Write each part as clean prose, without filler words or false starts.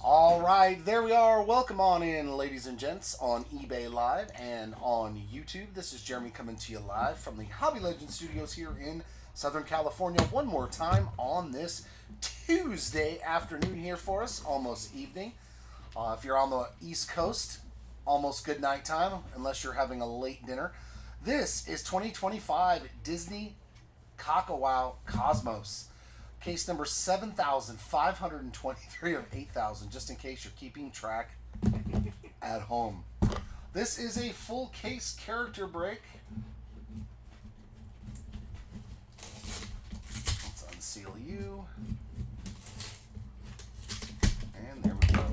All right, there we are. Welcome on in, ladies and gents, on eBay Live and on YouTube. This is Jeremy coming to you live from the Hobby Legend Studios here in Southern California. One more time on this Tuesday afternoon here for us, almost evening. If you're on the East Coast, almost good night time, unless you're having a late dinner. This is 2025 Disney Kakawow Cosmos. Case number 7,523 of 8,000, just in case you're keeping track at home. This is a full case character break. Let's unseal you. And there we go.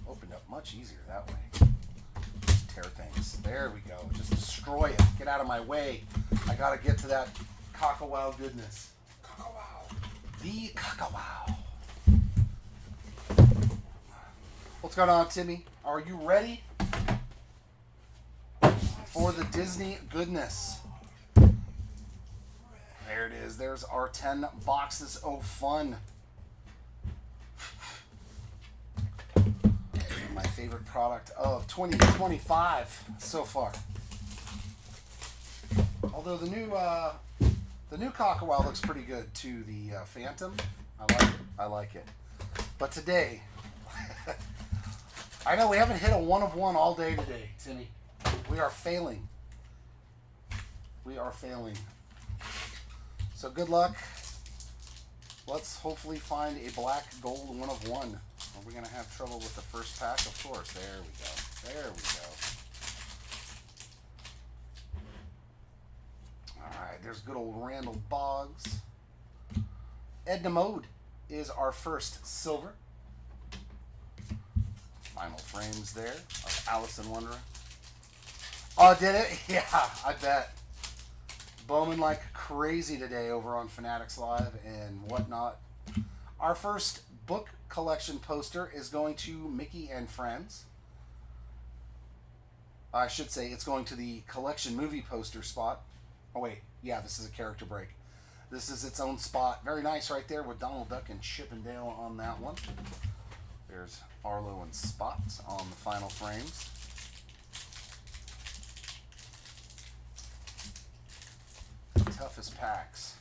Opened up much easier that way. Just tear things. There we go. Just destroy it. Get out of my way. I gotta get to that Kakawow goodness. The Kakawow. What's going on, Timmy? Are you ready for the Disney goodness? There it is. There's our 10 boxes of fun. My favorite product of 2025 so far. Although the new Kakawow looks pretty good too. The Phantom, I like it. But today, I know we haven't hit a one of one all day today, Timmy. We are failing. We are failing. So good luck. Let's hopefully find a black gold one of one. Are we gonna have trouble with the first pack? Of course. There we go. There we go. Alright, there's good old Randall Boggs. Edna Mode is our first silver. Final frames there of Alice in Wonderland. Oh, did it? Yeah, I bet. Bowman like crazy today over on Fanatics Live and whatnot. Our first book collection poster is going to Mickey and Friends. I should say it's going to the collection movie poster spot. Oh, wait. Yeah, this is a character break. This is its own spot. Very nice right there with Donald Duck and Chip and Dale on that one. There's Arlo and Spot on the final frames. Toughest packs.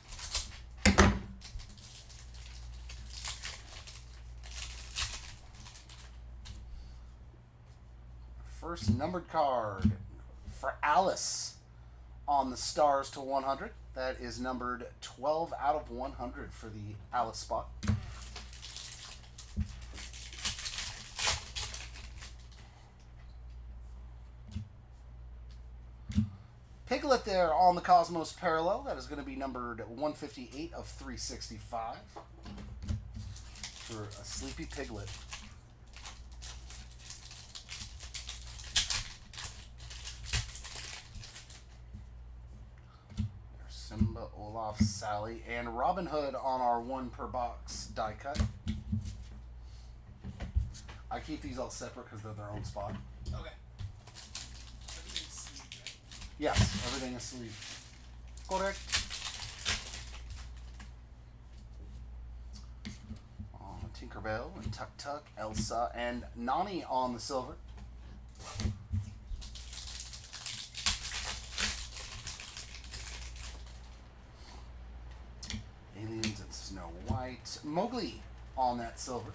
First numbered card for Alice. On the stars to 100, that is numbered 12 out of 100 for the Alice spot. Piglet there on the Cosmos Parallel, that is going to be numbered 158 of 365 for a Sleepy Piglet. Simba, Olaf, Sally, and Robin Hood on our 1 per box die cut. I keep these all separate because they're their own spot. Okay. Everything's sleeved, right? Yes, everything is sleeved. Correct. Tinkerbell and Tuk Tuk, Elsa, and Nani on the silver. Aliens and Snow White. Mowgli on that silver.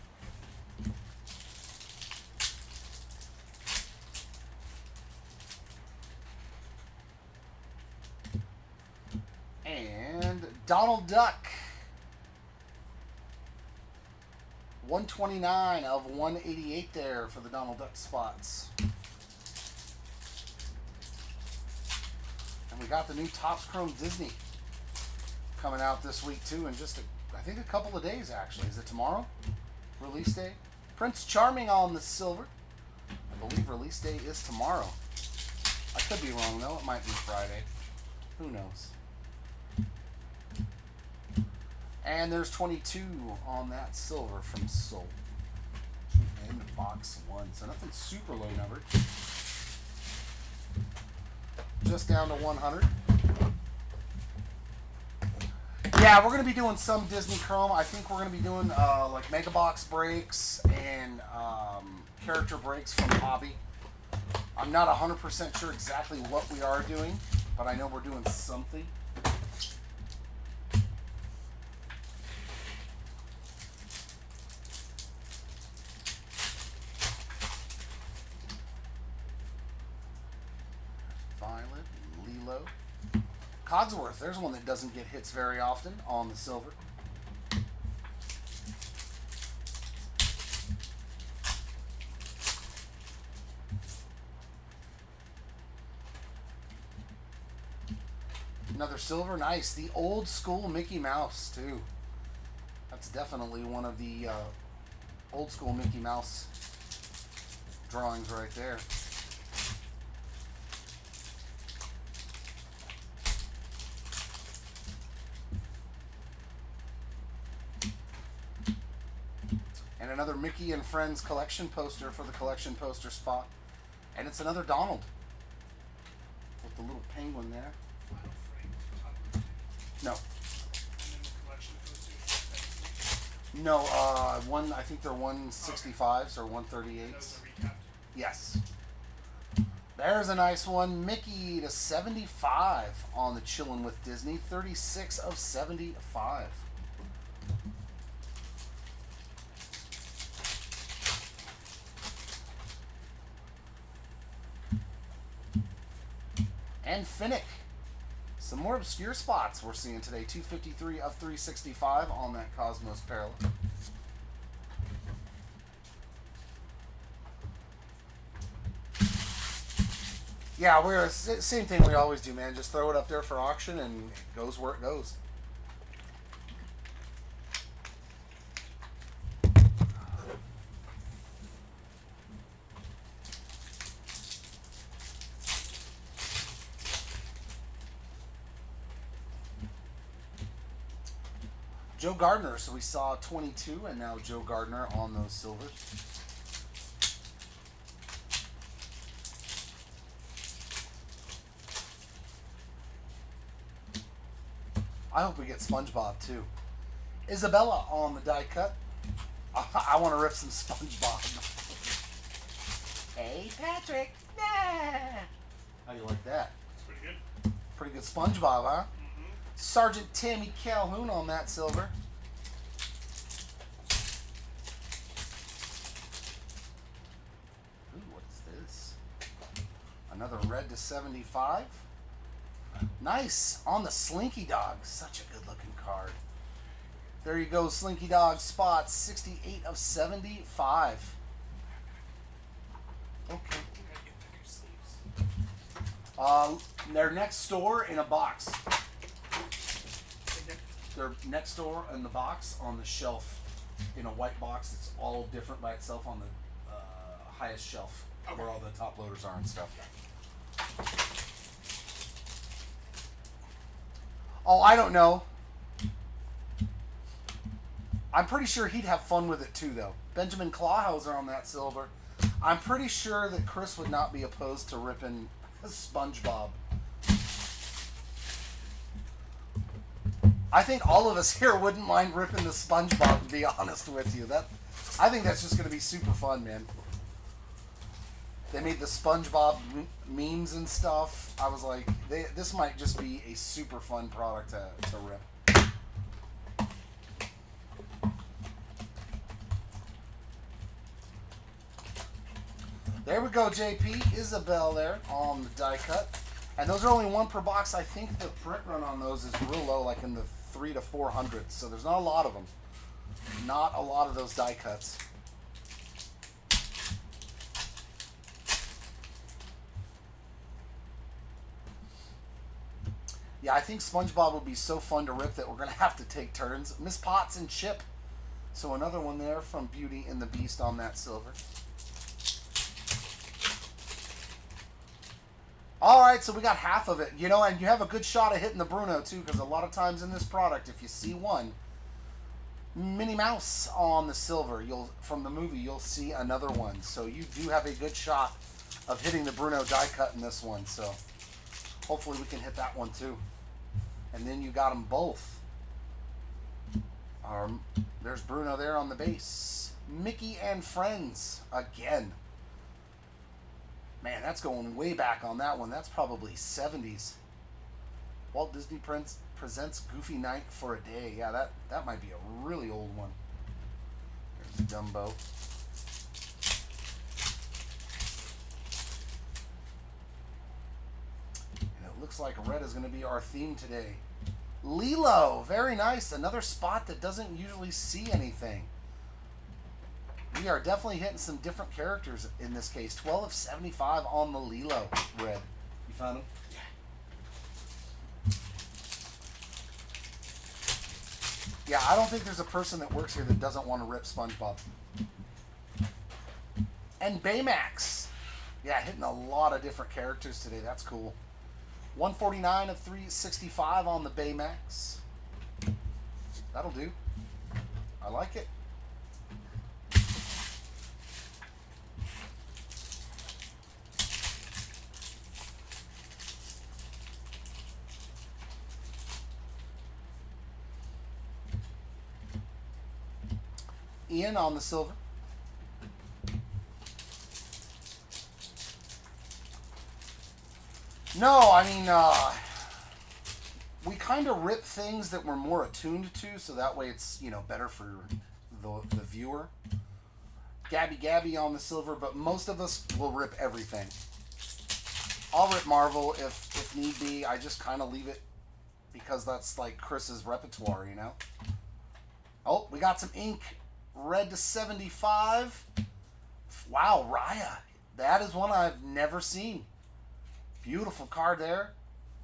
And Donald Duck. 129 of 188 there for the Donald Duck spots. And we got the new Topps Chrome Disney coming out this week too in just I think a couple of days actually. Is it tomorrow? Release day? Prince Charming on the silver. I believe release day is tomorrow. I could be wrong though. It might be Friday. Who knows? And there's 22 on that silver from Soul. And box 1. So nothing super low numbered. Just down to 100. Yeah, we're going to be doing some Disney Chrome. I think we're going to be doing like Mega Box breaks and character breaks from Hobby. I'm not 100% sure exactly what we are doing, but I know we're doing something. Violet, Lilo. Cogsworth, there's one that doesn't get hits very often on the silver. Another silver, nice. The old school Mickey Mouse, too. That's definitely one of the old school Mickey Mouse drawings right there. And another Mickey and Friends collection poster for the collection poster spot. And it's another Donald with the little penguin there. Final frame, top. No. And then the collection posters. No, one. I think they're 165s or 138s. Those are recapped. Yes. There's a nice one. Mickey to 75 on the Chillin' with Disney. 36 of 75. And Finnick. Some more obscure spots we're seeing today. 253 of 365 on that Cosmos Parallel. Yeah, we're same thing we always do, man. Just throw it up there for auction and it goes where it goes. Joe Gardner, so we saw 22 and now Joe Gardner on those silvers. I hope we get SpongeBob too. Isabella on the die cut. I want to rip some SpongeBob. Hey Patrick. Nah. How do you like that? It's pretty good. Pretty good SpongeBob, huh? Mm-hmm. Sergeant Tammy Calhoun on that silver. Ooh, what is this? Another red to 75. Nice on the Slinky Dog. Such a good looking card. There you go, Slinky Dog spots 68 of 75. Okay. You gotta get thicker sleeves. Their next store in a box. Okay. Their next door in the box on the shelf in a white box. It's all different by itself on the highest shelf where all the top loaders are and stuff. Oh, I don't know. I'm pretty sure he'd have fun with it too, though. Benjamin Clawhauser on that silver. I'm pretty sure that Chris would not be opposed to ripping SpongeBob. I think all of us here wouldn't mind ripping the SpongeBob, to be honest with you. I think that's just going to be super fun, man. They made the SpongeBob memes and stuff. I was like, this might just be a super fun product to rip. There we go, JP. Isabel there on the die cut. And those are only one per box. I think the print run on those is real low, like in the 300 to 400. So there's not a lot of them. Not a lot of those die cuts. Yeah, I think SpongeBob would be so fun to rip that we're going to have to take turns. Miss Potts and Chip. So another one there from Beauty and the Beast on that silver. All right, so we got half of it. You know, and you have a good shot of hitting the Bruno, too, because a lot of times in this product, if you see one, Minnie Mouse on the silver, from the movie, you'll see another one. So you do have a good shot of hitting the Bruno die cut in this one. So hopefully we can hit that one, too. And then you got them both There's Bruno there on the base. Mickey and Friends again. Man, that's going way back on that one. That's probably 70s. Walt Disney presents Goofy Night for a Day. Yeah, that might be a really old one. There's Dumbo. And it looks like red is going to be our theme today. Lilo, very nice. Another spot that doesn't usually see anything. We are definitely hitting some different characters in this case. 12 of 75 on the Lilo red. You found him? Yeah, I don't think there's a person that works here that doesn't want to rip SpongeBob. And Baymax. Yeah, hitting a lot of different characters today. That's cool. 149 of 365 on the Baymax. That'll do. I like it. Ian on the silver. No, I mean, we kind of rip things that we're more attuned to, so that way it's, you know, better for the viewer. Gabby on the silver, but most of us will rip everything. I'll rip Marvel if need be. I just kind of leave it because that's like Chris's repertoire, you know. Oh, we got some ink. Red to 75. Wow, Raya. That is one I've never seen. Beautiful card there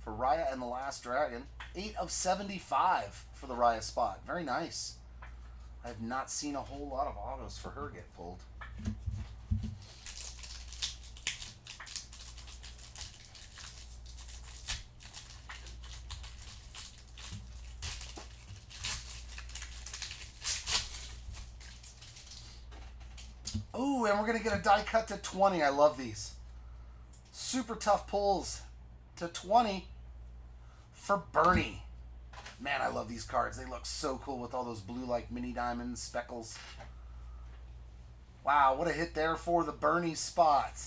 for Raya and the Last Dragon. 8 of 75 for the Raya spot. Very nice. I have not seen a whole lot of autos for her get pulled. Ooh, and we're going to get a die cut to 20. I love these. Super tough pulls to 20 for Bernie. Man, I love these cards. They look so cool with all those blue like mini diamonds, speckles. Wow, what a hit there for the Bernie spot.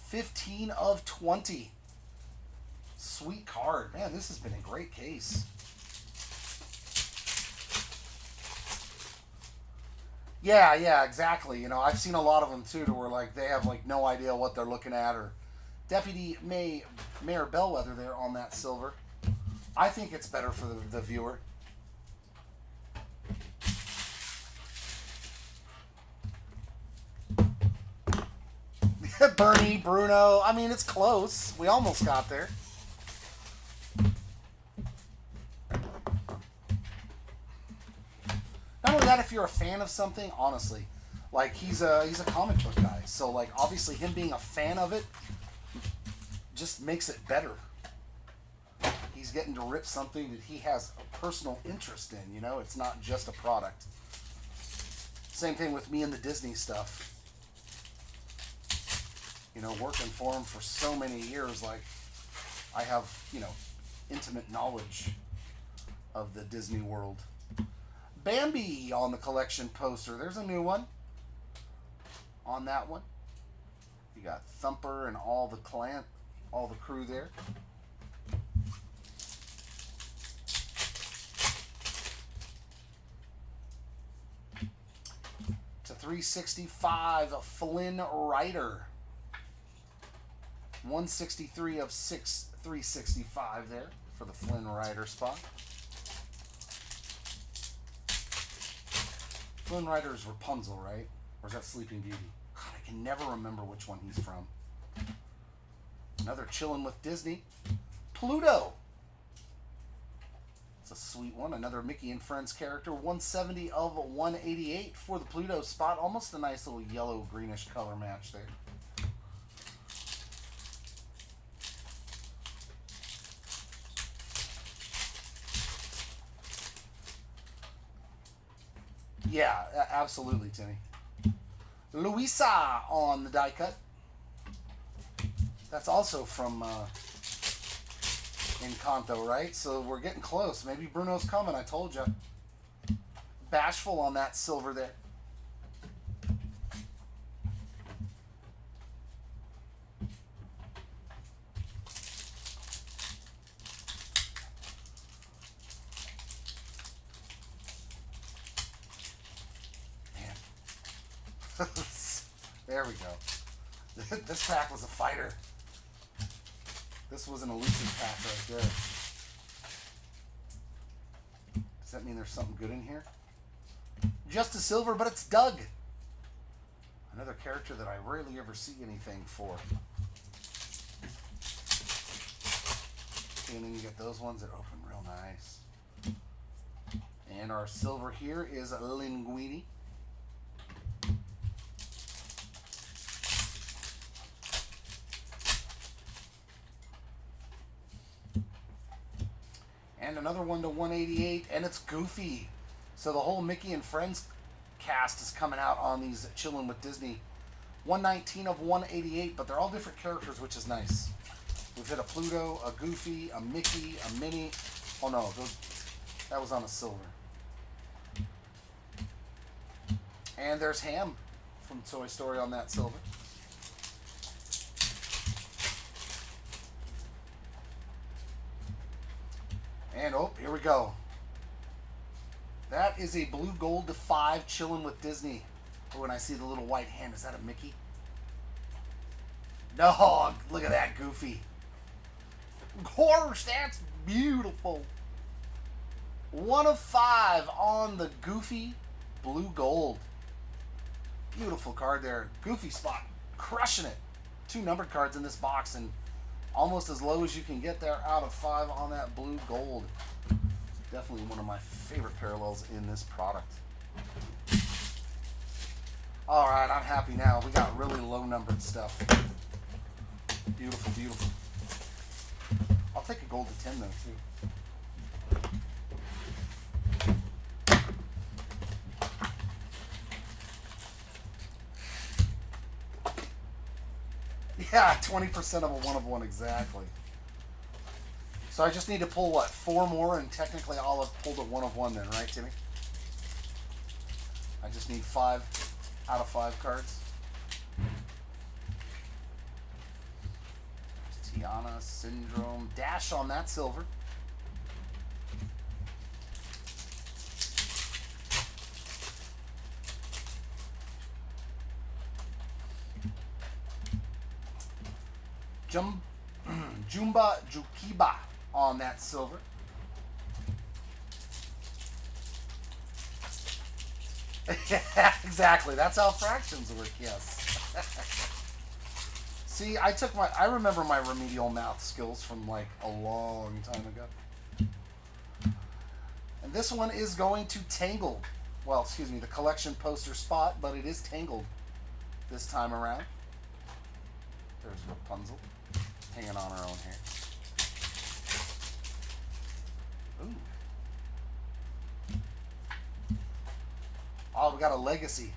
15 of 20. Sweet card. Man, this has been a great case. Yeah, exactly. You know, I've seen a lot of them too, to where like they have like no idea what they're looking at. Or Deputy Mayor Bellwether there on that silver. I think it's better for the viewer. Bernie, Bruno. I mean, it's close. We almost got there. Not only that, if you're a fan of something, honestly, like he's a comic book guy, so like obviously him being a fan of it just makes it better. He's getting to rip something that he has a personal interest in, you know? It's not just a product. Same thing with me and the Disney stuff. You know, working for him for so many years, like I have, you know, intimate knowledge of the Disney world. Bambi on the collection poster. There's a new one on that one. You got Thumper and all the crew there. To 365, Flynn Rider. 163 of 365 there for the Flynn Rider spot. Flynn Rider is Rapunzel, right? Or is that Sleeping Beauty? God, I can never remember which one he's from. Another chillin' with Disney. Pluto. It's a sweet one. Another Mickey and Friends character. 170 of 188 for the Pluto spot. Almost a nice little yellow-greenish color match there. Yeah, absolutely, Timmy. Luisa on the die cut. That's also from Encanto, right? So we're getting close. Maybe Bruno's coming, I told you. Bashful on that silver there. Man. There we go. This pack was a fighter. This was an elusive pack right there. Does that mean there's something good in here? Just a silver, but it's Doug. Another character that I rarely ever see anything for. Okay, and then you get those ones that open real nice. And our silver here is Linguini. And another one to 188, and it's Goofy. So the whole Mickey and Friends cast is coming out on these Chillin' with Disney. 119 of 188, but they're all different characters, which is nice. We've hit a Pluto, a Goofy, a Mickey, a Minnie. Oh no, that was on a silver. And there's Ham from Toy Story on that silver. And oh, here we go. That is a blue gold to 5 Chillin' with Disney. Oh, and I see the little white hand. Is that a Mickey? No, look at that Goofy. Gosh, that's beautiful. 1 of 5 on the Goofy blue gold. Beautiful card there. Goofy spot, crushing it. 2 numbered cards in this box, and almost as low as you can get there out of 5 on that blue gold. Definitely one of my favorite parallels in this product. All right, I'm happy now. We got really low numbered stuff. Beautiful, beautiful. I'll take a gold to 10 though too. Yeah, 20% of a 1 of 1 exactly. So I just need to pull, what, 4 more, and technically I'll have pulled a 1 of 1 then, right, Timmy? I just need 5 out of 5 cards. Tiana, Syndrome, Dash on that silver. Jumba Jukiba on that silver. Yeah, exactly. That's how fractions work, yes. See, I remember my remedial math skills from like a long time ago. And this one is going to Tangled. Well, excuse me, the collection poster spot, but it is Tangled this time around. There's Rapunzel hanging on her own hair. Ooh. Oh, we got a Legacy.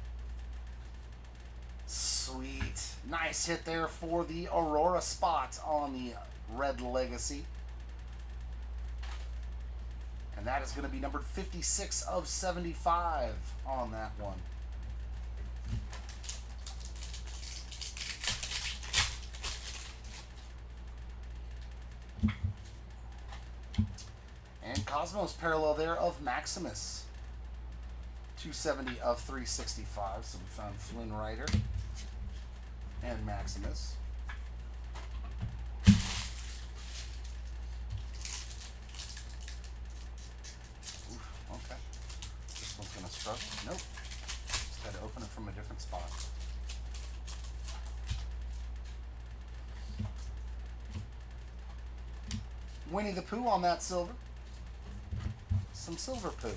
Sweet. Nice hit there for the Aurora spot on the red Legacy. And that is going to be numbered 56 of 75 on that one. And Cosmos parallel there of Maximus. 270 of 365. So we found Flynn Rider and Maximus. Oof, okay. This one's going to struggle. Nope. Just had to open it from a different spot. Winnie the Pooh on that silver. Some silver Pooh.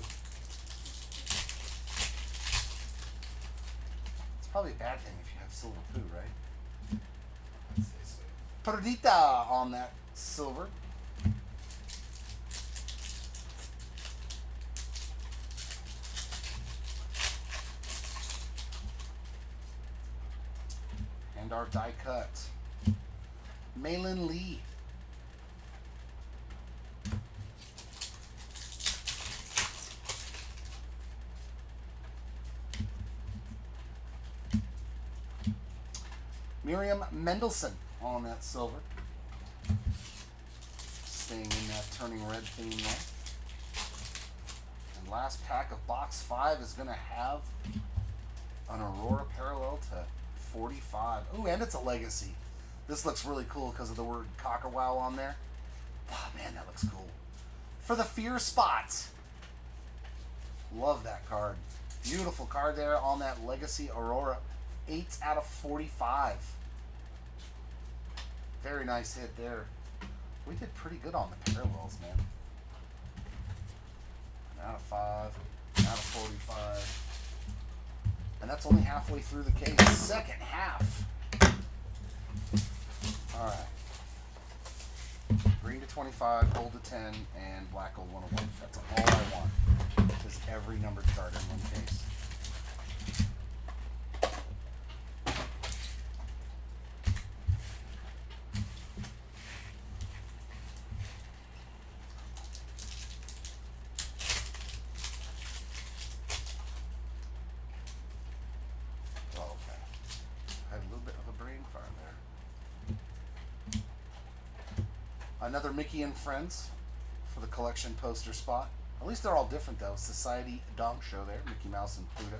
It's probably a bad thing if you have silver Pooh, right? Perdita on that silver. And our die cut. Malin Lee. Miriam Mendelson on that silver. Staying in that turning red theme there. And last pack of box 5 is going to have an Aurora parallel to 45. Ooh, and it's a legacy. This looks really cool because of the word Kakawow on there. Oh, man, that looks cool. For the Fear Spots. Love that card. Beautiful card there on that Legacy Aurora. 8 out of 45. Very nice hit there. We did pretty good on the parallels, man. An out of 5, an out of 45. And that's only halfway through the case. Second half. All right. Green to 25, gold to 10, and black gold 101. That's all I want. Is every numbered card in one case. Another Mickey and Friends for the collection poster spot. At least they're all different though. Society Donk Show there. Mickey Mouse and Pluto.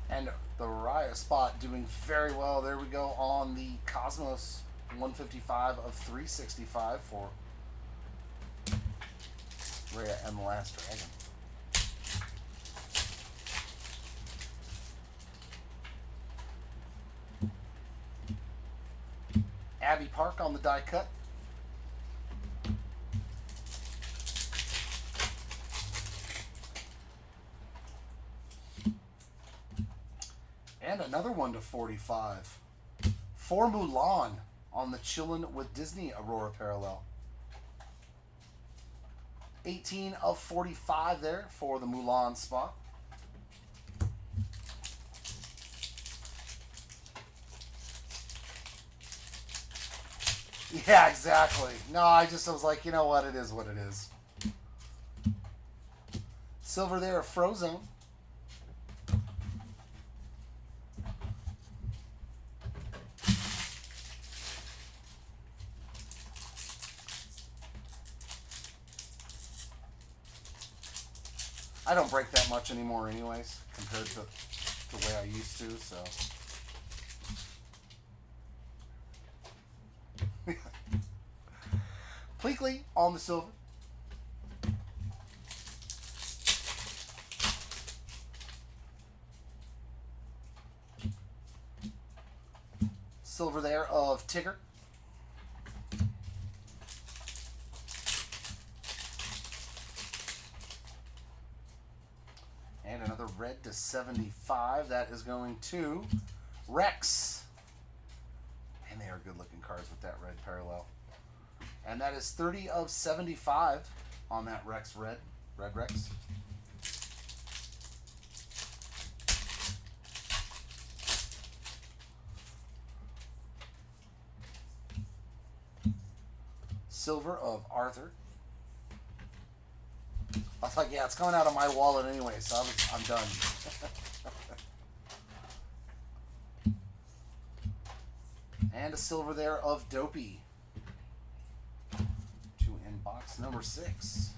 And the Raya spot doing very well. There we go on the Cosmos 155 of 365 for Raya and the Last Dragon. Abby Park on the die cut. And another one to 45. For Mulan on the Chillin' with Disney Aurora parallel. 18 of 45 there for the Mulan spot. Yeah, exactly. No, I was like, you know what? It is what it is. Silver there, Frozone. I don't break that much anymore anyways, compared to the way I used to, so. Pleakley on the silver. Silver there of Tigger. And another red to 75. That is going to Rex. And they are good looking cards with that red parallel. And that is 30 of 75 on that Rex red. Red Rex. Silver of Arthur. I was like, yeah, it's coming out of my wallet anyway, so I'm done. And a silver there of Dopey. To in box number 6.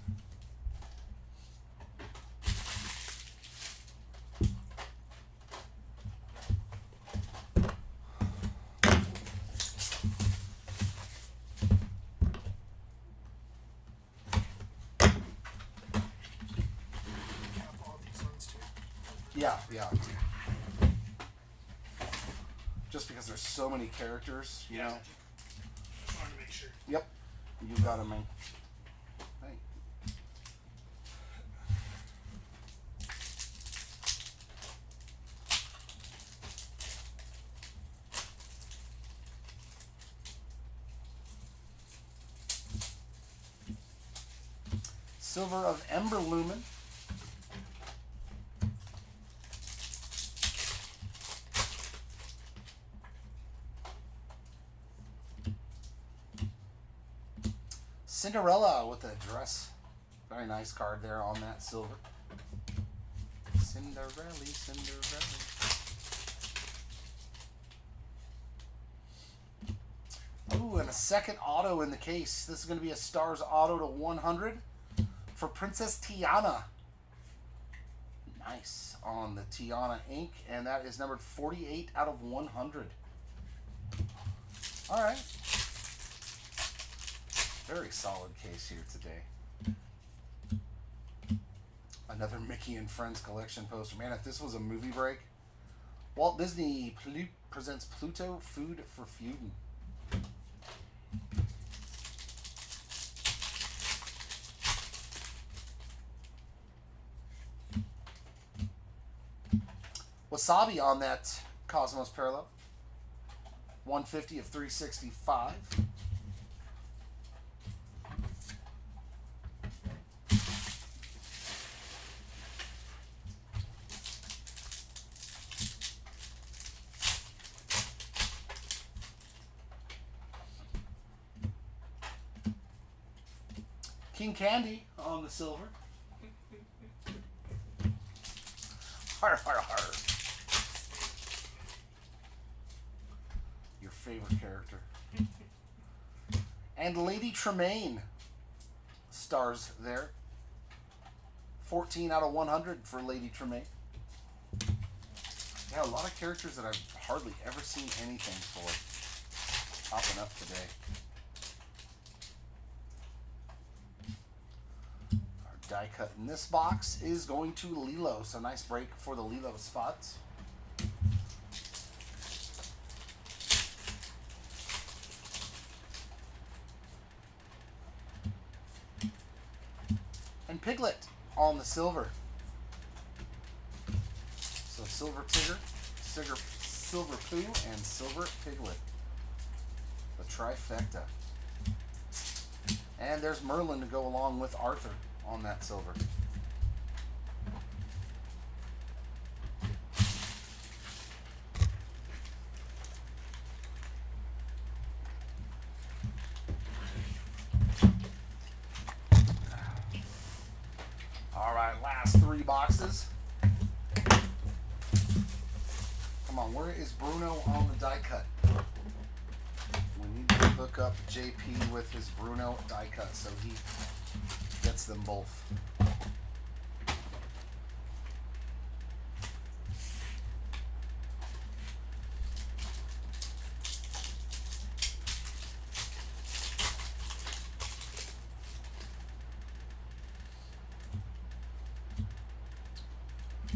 Yeah. Just because there's so many characters, you know. Just wanted to make sure. Yep. You got him, man. Hey. Silver of Ember Lumen. Cinderella with a dress. Very nice card there on that silver. Cinderella, Cinderella. Ooh, and a second auto in the case. This is going to be a Stars auto to 100 for Princess Tiana. Nice on the Tiana ink, and that is numbered 48 out of 100. All right. Very solid case here today. Another Mickey and Friends collection poster. Man, if this was a movie break. Walt Disney presents Pluto Food for Feuding. Wasabi on that Cosmos Parallel. 150 of 365. King Candy on the silver. Har har har. Your favorite character. And Lady Tremaine. Stars there. 14 out of 100 for Lady Tremaine. Yeah, a lot of characters that I've hardly ever seen anything for popping up today. Die cut in this box is going to Lilo. So nice break for the Lilo spots. And Piglet on the silver. So Silver Tigger, Silver Pooh, and Silver Piglet. The trifecta. And there's Merlin to go along with Arthur on that silver. All right, last three boxes. Come on, where is Bruno on the die cut? We need to hook up JP with his Bruno die cut so he gets them both.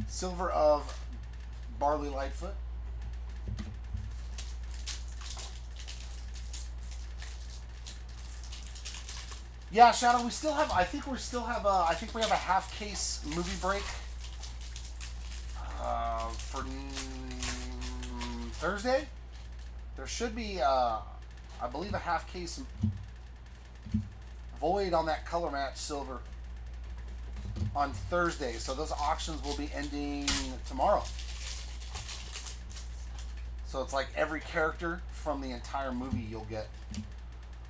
Silver of Barley Lightfoot. Yeah, Shadow, we still have, I think we have a half case movie break for Thursday. There should be, I believe, a half case void on that color match silver on Thursday. So those auctions will be ending tomorrow. So it's like every character from the entire movie you'll get.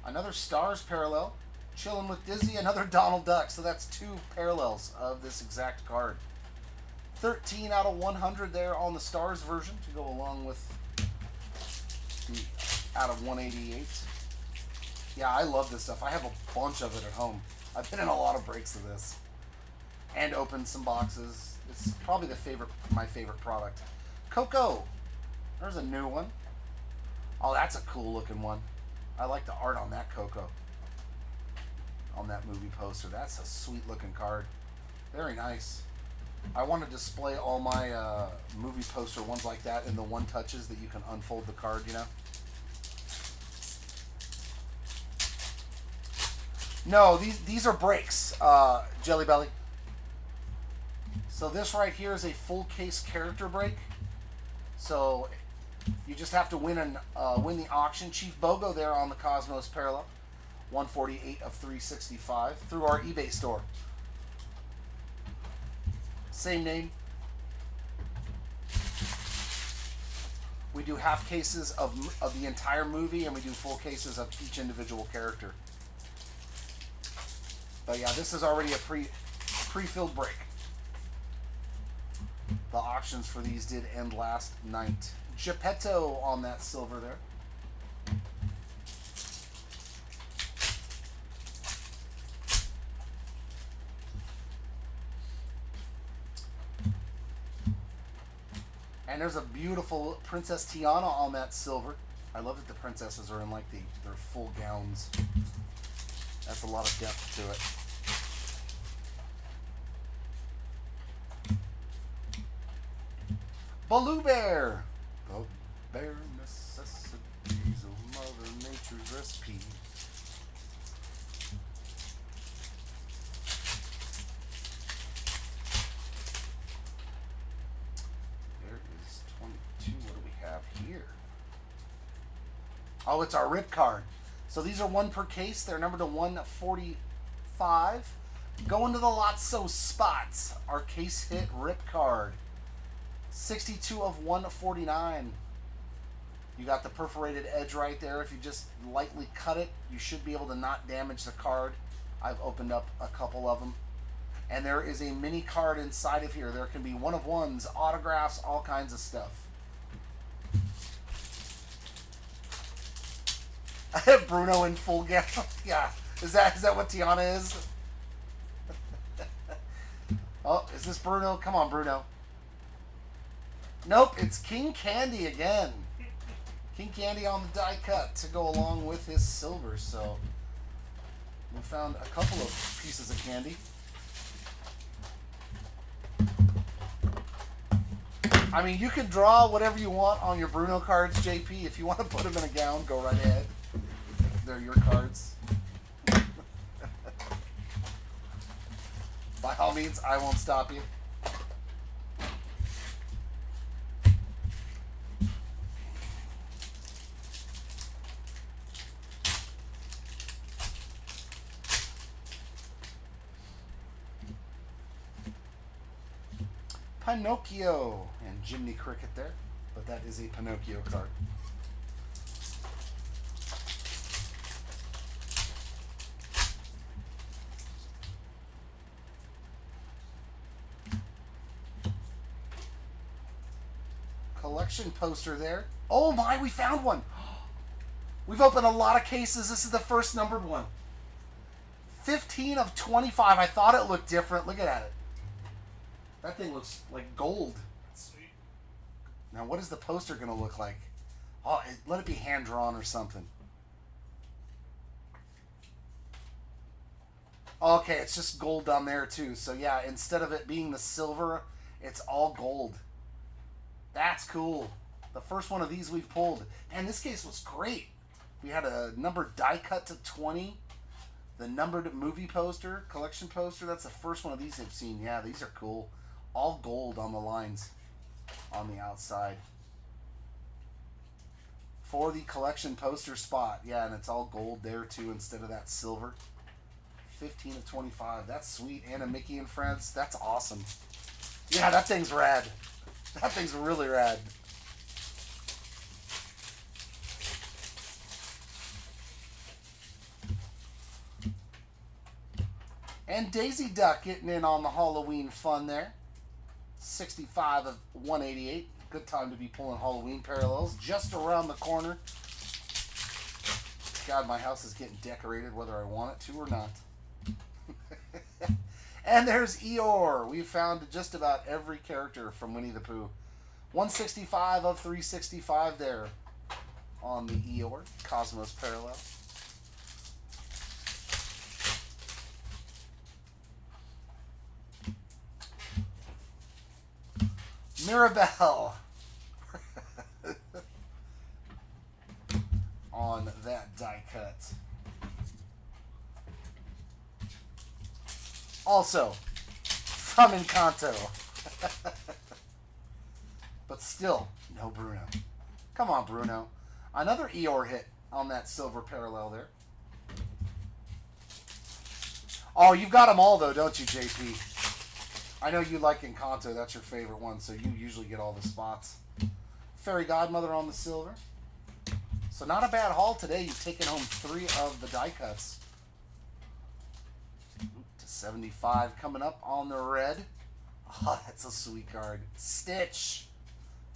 Another Stars parallel. Chilling with Disney, another Donald Duck. So that's two parallels of this exact card. 13 out of 100 there on the Stars version to go along with the out of 188. Yeah, I love this stuff. I have a bunch of it at home. I've been in a lot of breaks of this. And opened some boxes. It's probably my favorite product. Coco. There's a new one. Oh, that's a cool looking one. I like the art on that Coco. On that movie poster. That's a sweet looking card. Very nice. I want to display all my movie poster ones like that in the one touches that you can unfold the card, you know? No, these are breaks, Jelly Belly. So this right here is a full case character break. So you just have to win the auction. Chief Bogo there on the Cosmos Parallel. 148 of 365 through our eBay store. Same name. We do half cases of the entire movie, and we do full cases of each individual character. But yeah, this is already a pre-filled break. The auctions for these did end last night. Geppetto on that silver there. And there's a beautiful Princess Tiana on that silver. I love that the princesses are in like their full gowns. That's a lot of depth to it. Baloo Bear. The bare necessities of Mother Nature's recipe. There is 22. What do we have here? Oh, it's our rip card. So these are one per case. They're numbered to 145. Going to the Lotso spots. Our case hit rip card. 62 of 149. You got the perforated edge right there. If you just lightly cut it, you should be able to not damage the card. I've opened up a couple of them. And there is a mini card inside of here. There can be one of ones, autographs, all kinds of stuff. I have Bruno in full gown. Yeah. Is that what Tiana is? Oh, is this Bruno? Come on, Bruno. Nope, it's King Candy again. King Candy on the die cut to go along with his silver. So we found a couple of pieces of candy. I mean, you can draw whatever you want on your Bruno cards, JP. If you want to put them in a gown, go right ahead. They're your cards. By all means, I won't stop you. Pinocchio and Jiminy Cricket there, but that is a Pinocchio card. Collection poster there. Oh my, we found one. We've opened a lot of cases. This is the first numbered one. 15 of 25. I thought it looked different. Look at it. That thing looks like gold. That's sweet. Now, what is the poster going to look like? Oh, let it be hand-drawn or something. Okay, it's just gold down there, too. So, yeah, instead of it being the silver, it's all gold. That's cool. The first one of these we've pulled. And this case was great. We had a numbered die cut to 20. The numbered movie poster, collection poster. That's the first one of these I've seen. Yeah, these are cool. All gold on the lines on the outside. For the collection poster spot. Yeah, and it's all gold there too instead of that silver. 15 of 25. That's sweet. Anna, Mickey, and Friends. That's awesome. Yeah, that thing's rad. That thing's really rad. And Daisy Duck getting in on the Halloween fun there. 65 of 188. Good time to be pulling Halloween parallels. Just around the corner. God, my house is getting decorated whether I want it to or not. And there's Eeyore. We found just about every character from Winnie the Pooh. 165 of 365 there on the Eeyore. Cosmos parallel. Mirabelle on that die cut. Also, from Encanto. But still, no Bruno. Come on, Bruno. Another Eeyore hit on that silver parallel there. Oh, you've got them all, though, don't you, JP? I know you like Encanto. That's your favorite one, so you usually get all the spots. Fairy Godmother on the silver. So not a bad haul today. You've taken home 3 of the die cuts. Oops. 75 coming up on the red. Oh, that's a sweet card. Stitch.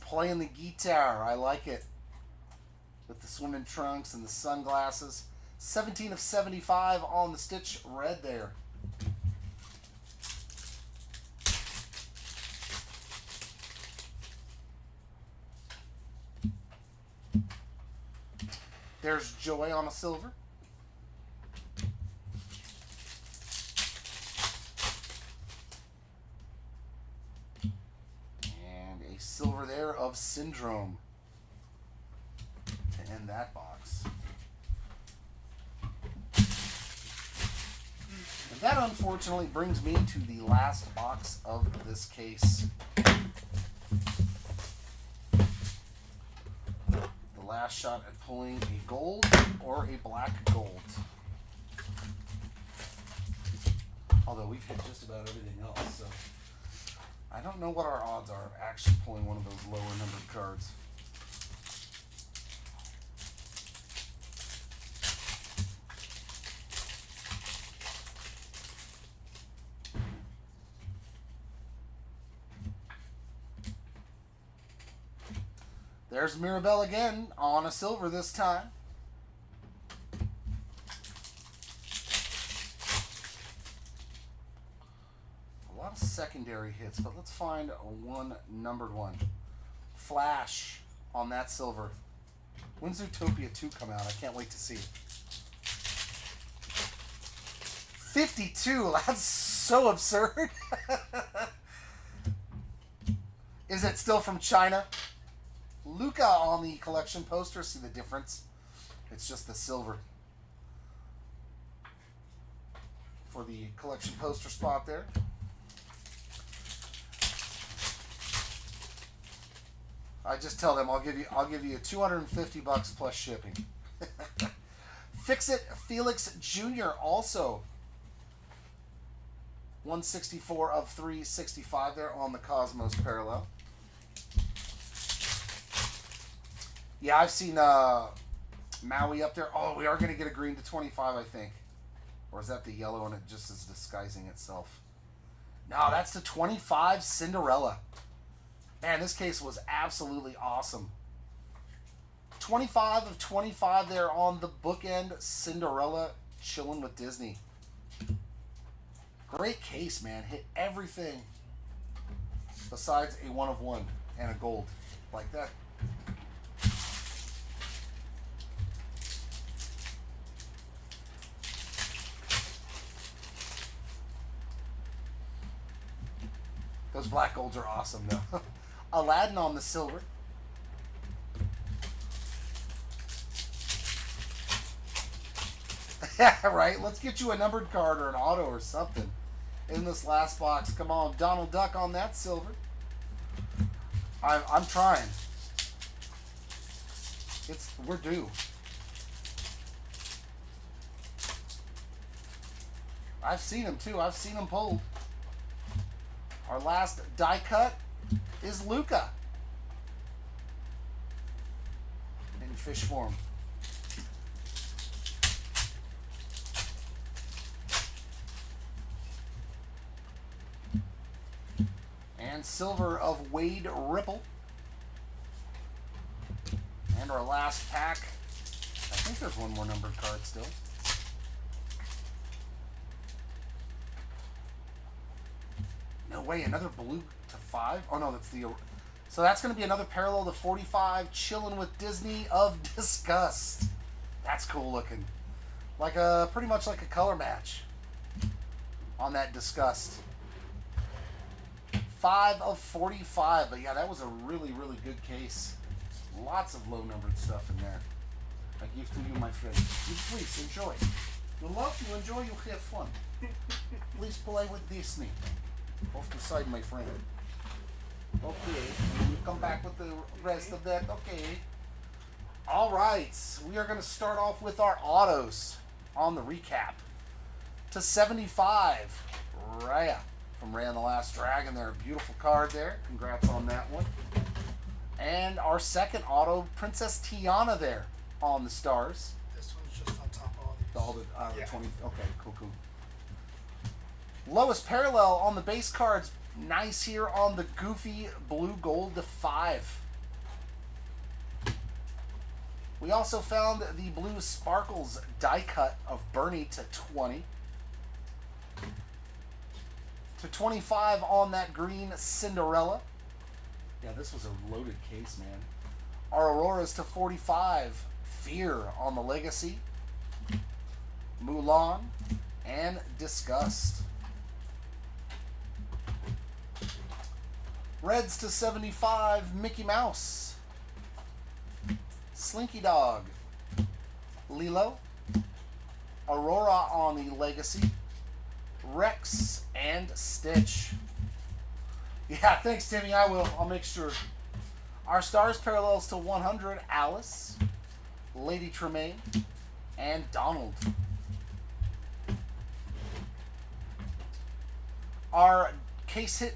Playing the guitar. I like it. With the swimming trunks and the sunglasses. 17 of 75 on the Stitch red there. There's Joy on a silver. And a silver there of Syndrome to end that box. And that unfortunately brings me to the last box of this case. Last shot at pulling a gold or a black gold. Although we've hit just about everything else, so I don't know what our odds are of actually pulling one of those lower numbered cards. There's Mirabelle again on a silver this time. A lot of secondary hits, but let's find one numbered one. Flash on that silver. When's Zootopia 2 come out? I can't wait to see it. 52. That's so absurd. Is it still from China? Luca on the collection poster. See the difference? It's just the silver for the collection poster spot there. I just tell them I'll give you $250 plus shipping. Fix It Felix Jr. also 164 of 365 there on the Cosmos parallel. Yeah, I've seen Maui up there. Oh, we are going to get a green to 25, I think. Or is that the yellow and it just is disguising itself? No, that's the 25 Cinderella. Man, this case was absolutely awesome. 25 of 25 there on the bookend Cinderella chilling with Disney. Great case, man. Hit everything besides a 1 of 1 and a gold. Like that. Those black golds are awesome, though. Aladdin on the silver. Yeah, right. Let's get you a numbered card or an auto or something in this last box. Come on, Donald Duck on that silver. I'm trying. We're due. I've seen him too. I've seen him pulled. Our last die cut is Luca in fish form. And silver of Wade Ripple. And our last pack. I think there's one more numbered card still. No way, another blue to 5? Oh no, that's the... So that's going to be another parallel to 45, chilling with Disney of Disgust. That's cool looking. Like pretty much like a color match on that Disgust. 5 of 45, but yeah, that was a really, really good case. Lots of low numbered stuff in there. I give to you, my friend. You please enjoy. You love, you enjoy, you have fun. Please play with Disney. Off the side, my friend. Okay, you come back with the rest of that. Okay. All right, we are going to start off with our autos on the recap. To 75, Raya from Raya and the Last Dragon there. Beautiful card there. Congrats on that one. And our second auto, Princess Tiana there on the stars. This one's just on top of all these. All the Yeah. 20. Okay, cool. Lowest parallel on the base cards. Nice here on the Goofy blue gold to 5. We also found the blue Sparkles die cut of Bernie to 20. To 25 on that green Cinderella. Yeah, this was a loaded case, man. Our Auroras to 45. Fear on the Legacy. Mulan and Disgust. Reds to 75. Mickey Mouse. Slinky Dog. Lilo. Aurora on the Legacy. Rex and Stitch. Yeah, thanks, Timmy. I will. I'll make sure. Our stars parallels to 100. Alice, Lady Tremaine, and Donald. Our case hit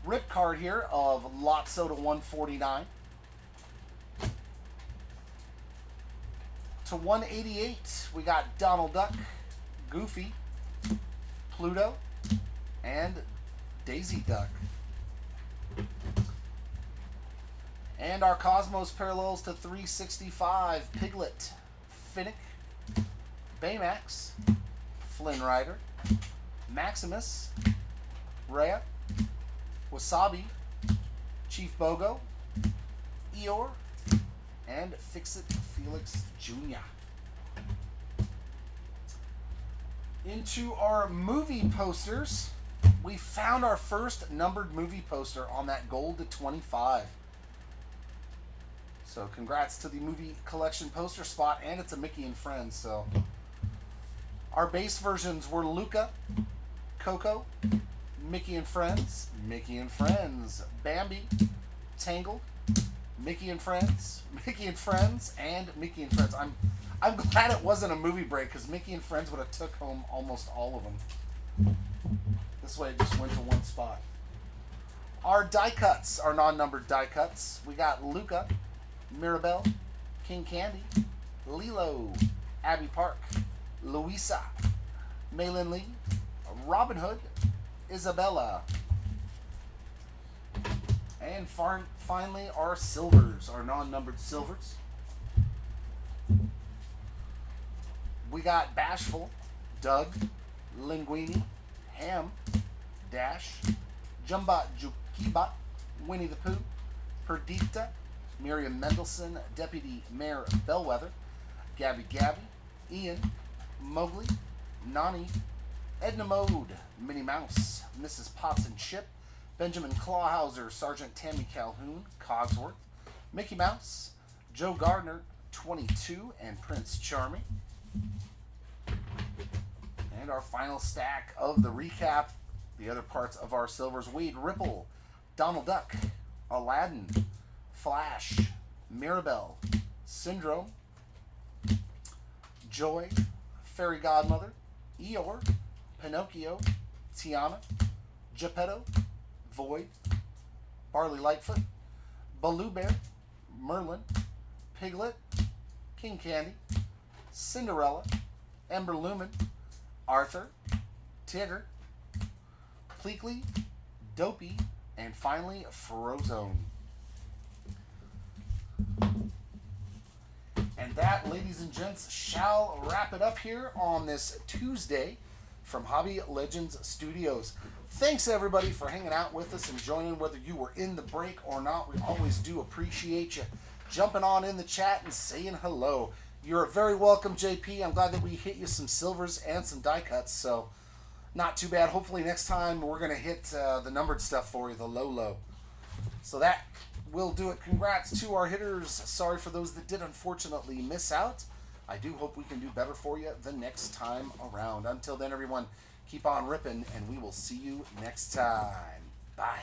rip card here of Lotso to 149. To 188, we got Donald Duck, Goofy, Pluto, and Daisy Duck. And our Cosmos parallels to 365, Piglet, Finnick, Baymax, Flynn Rider, Maximus, Rhea, Wasabi, Chief Bogo, Eeyore, and Fix-It Felix Jr. Into our movie posters, we found our first numbered movie poster on that gold to 25. So congrats to the movie collection poster spot, and it's a Mickey and Friends. So our base versions were Luca, Coco, Mickey and Friends, Bambi, Tangled, Mickey and Friends, and Mickey and Friends. I'm glad it wasn't a movie break, because Mickey and Friends would have took home almost all of them. This way it just went to one spot. Our die cuts, our non-numbered die cuts. We got Luca, Mirabelle, King Candy, Lilo, Abby Park, Louisa, Maylin Lee, Robin Hood, Isabella. And finally, our silvers, our non-numbered silvers. We got Bashful, Doug, Linguini, Ham, Dash, Jumba Jukiba, Winnie the Pooh, Perdita, Miriam Mendelson, Deputy Mayor Bellwether, Gabby, Ian, Mowgli, Nani, Edna Mode, Minnie Mouse, Mrs. Potts and Chip, Benjamin Clawhauser, Sergeant Tammy Calhoun, Cogsworth, Mickey Mouse, Joe Gardner, 22, and Prince Charming. And our final stack of the recap, the other parts of our silvers: Wade Ripple, Donald Duck, Aladdin, Flash, Mirabelle, Syndrome, Joy, Fairy Godmother, Eeyore, Pinocchio, Tiana, Geppetto, Void, Barley Lightfoot, Baloo Bear, Merlin, Piglet, King Candy, Cinderella, Ember Lumen, Arthur, Tigger, Pleakley, Dopey, and finally Frozone. And that, ladies and gents, shall wrap it up here on this Tuesday from Hobby Legends Studios. Thanks everybody for hanging out with us and joining, whether you were in the break or not. We always do appreciate you jumping on in the chat and saying hello. You're very welcome, JP. I'm glad that we hit you some silvers and some die cuts, so not too bad. Hopefully next time we're going to hit the numbered stuff for you, the low. So that will do it. Congrats to our hitters. Sorry for those that did unfortunately miss out. I do hope we can do better for you the next time around. Until then, everyone, keep on ripping, and we will see you next time. Bye.